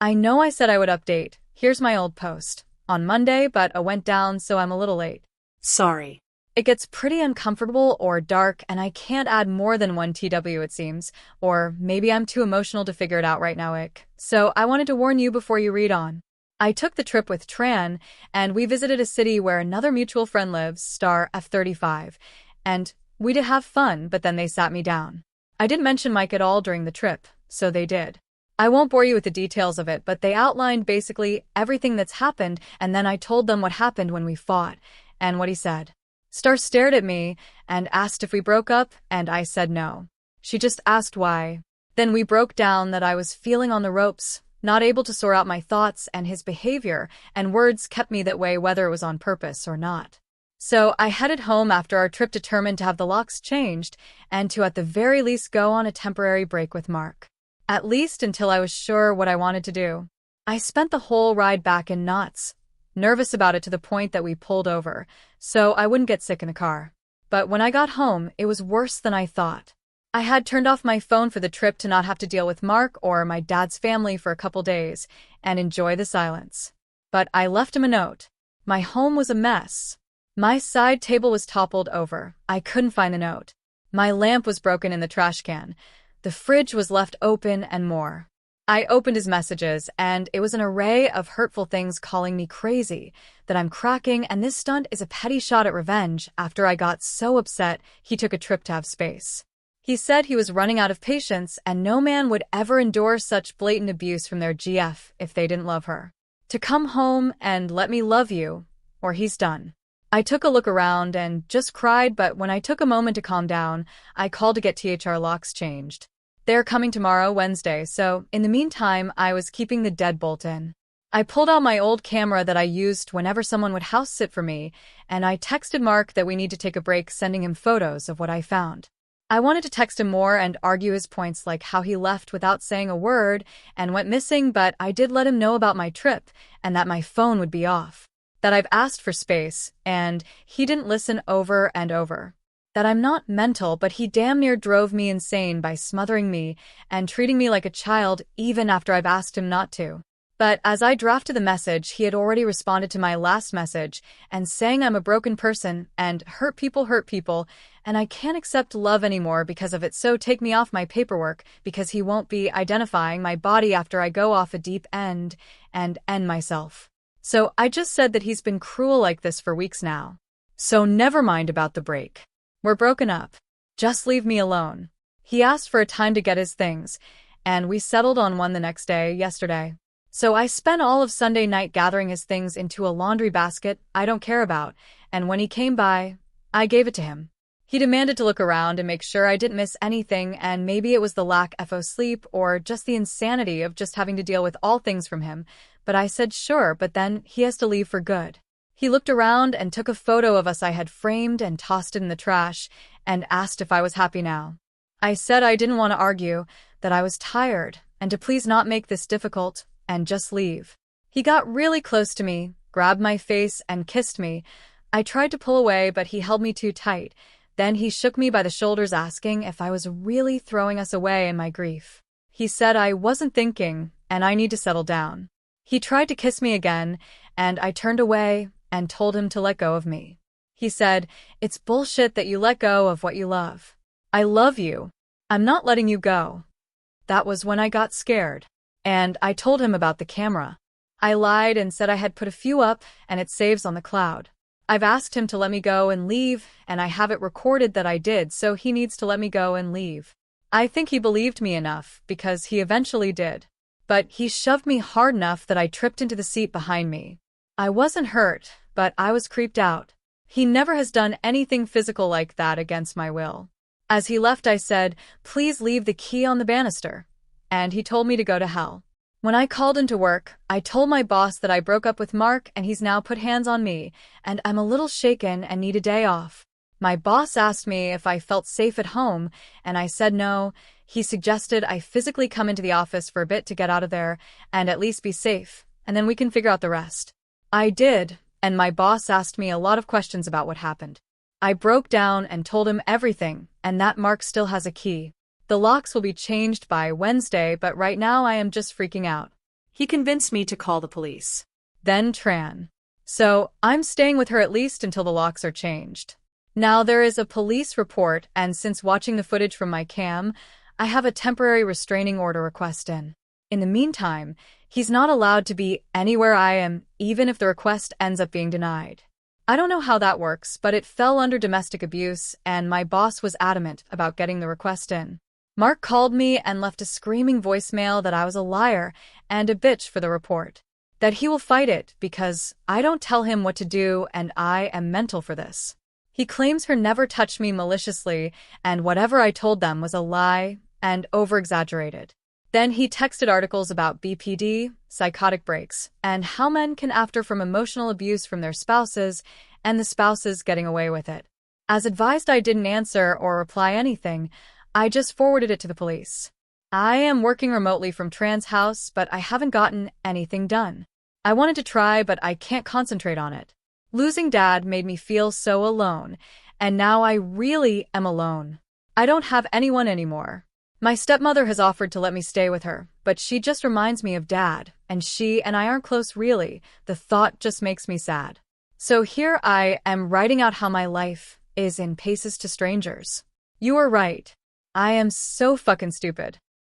I know I said I would update. Here's my old post. On Monday, but I went down, so I'm a little late. Sorry. It gets pretty uncomfortable or dark, and I can't add more than one TW, it seems. Or maybe I'm too emotional to figure it out right now, ick. So I wanted to warn you before you read on. I took the trip with Tran, and we visited a city where another mutual friend lives, star F35. And we did have fun, but then they sat me down. I didn't mention Mike at all during the trip, so they did. I won't bore you with the details of it, but they outlined basically everything that's happened, and then I told them what happened when we fought, and what he said. Star stared at me and asked if we broke up, and I said no. She just asked why. Then we broke down that I was feeling on the ropes, not able to sort out my thoughts, and his behavior and words kept me that way whether it was on purpose or not. So I headed home after our trip, determined to have the locks changed and to at the very least go on a temporary break with Mark. At least until I was sure what I wanted to do. I spent the whole ride back in knots, nervous about it to the point that we pulled over, so I wouldn't get sick in the car. But when I got home, it was worse than I thought. I had turned off my phone for the trip to not have to deal with Mark or my dad's family for a couple days and enjoy the silence. But I left him a note. My home was a mess. My side table was toppled over. I couldn't find the note. My lamp was broken in the trash can. The fridge was left open and more. I opened his messages, and it was an array of hurtful things calling me crazy, that I'm cracking, and this stunt is a petty shot at revenge after I got so upset he took a trip to have space. He said he was running out of patience and no man would ever endure such blatant abuse from their GF if they didn't love her. To come home and let me love you, or he's done. I took a look around and just cried, but when I took a moment to calm down, I called to get THR locks changed. They're coming tomorrow, Wednesday, so in the meantime, I was keeping the deadbolt in. I pulled out my old camera that I used whenever someone would house sit for me, and I texted Mark that we need to take a break, sending him photos of what I found. I wanted to text him more and argue his points, like how he left without saying a word and went missing, but I did let him know about my trip and that my phone would be off. That I've asked for space, and he didn't listen, over and over. That I'm not mental, but he damn near drove me insane by smothering me and treating me like a child even after I've asked him not to. But as I drafted the message, he had already responded to my last message and saying I'm a broken person and hurt people, and I can't accept love anymore because of it, so take me off my paperwork because he won't be identifying my body after I go off a deep end and end myself. So I just said that he's been cruel like this for weeks now. So never mind about the break. We're broken up. Just leave me alone. He asked for a time to get his things, and we settled on one the next day, yesterday. So I spent all of Sunday night gathering his things into a laundry basket I don't care about, and when he came by, I gave it to him. He demanded to look around and make sure I didn't miss anything, and maybe it was the lack of sleep or just the insanity of just having to deal with all things from him, but I said sure, but then he has to leave for good. He looked around and took a photo of us I had framed and tossed it in the trash and asked if I was happy now. I said I didn't want to argue, that I was tired, and to please not make this difficult, and just leave. He got really close to me, grabbed my face, and kissed me. I tried to pull away, but he held me too tight. Then he shook me by the shoulders, asking if I was really throwing us away in my grief. He said I wasn't thinking, and I need to settle down. He tried to kiss me again, and I turned away and told him to let go of me. He said, "It's bullshit that you let go of what you love. I love you. I'm not letting you go." That was when I got scared. And I told him about the camera. I lied and said I had put a few up and it saves on the cloud. I've asked him to let me go and leave, and I have it recorded that I did, so he needs to let me go and leave. I think he believed me enough, because he eventually did. But he shoved me hard enough that I tripped into the seat behind me. I wasn't hurt, but I was creeped out. He never has done anything physical like that against my will. As he left, I said, "Please leave the key on the banister." And he told me to go to hell. When I called into work, I told my boss that I broke up with Mark and he's now put hands on me, and I'm a little shaken and need a day off. My boss asked me if I felt safe at home, and I said no. He suggested I physically come into the office for a bit to get out of there and at least be safe, and then we can figure out the rest. I did, and my boss asked me a lot of questions about what happened. I broke down and told him everything, and that Mark still has a key. The locks will be changed by Wednesday, but right now I am just freaking out. He convinced me to call the police. Then Tran. So, I'm staying with her at least until the locks are changed. Now there is a police report, and since watching the footage from my cam, I have a temporary restraining order request in. In the meantime, he's not allowed to be anywhere I am, even if the request ends up being denied. I don't know how that works, but it fell under domestic abuse, and my boss was adamant about getting the request in. Mark called me and left a screaming voicemail that I was a liar and a bitch for the report. That he will fight it because I don't tell him what to do and I am mental for this. He claims her never touched me maliciously and whatever I told them was a lie and over-exaggerated. Then he texted articles about BPD, psychotic breaks, and how men can after from emotional abuse from their spouses and the spouses getting away with it. As advised, I didn't answer or reply anything. I just forwarded it to the police. I am working remotely from Tran's house, but I haven't gotten anything done. I wanted to try, but I can't concentrate on it. Losing Dad made me feel so alone, and now I really am alone. I don't have anyone anymore. My stepmother has offered to let me stay with her, but she just reminds me of Dad, and she and I aren't close really. The thought just makes me sad. So here I am writing out how my life is in Paces to Strangers. You are right. I am so fucking stupid.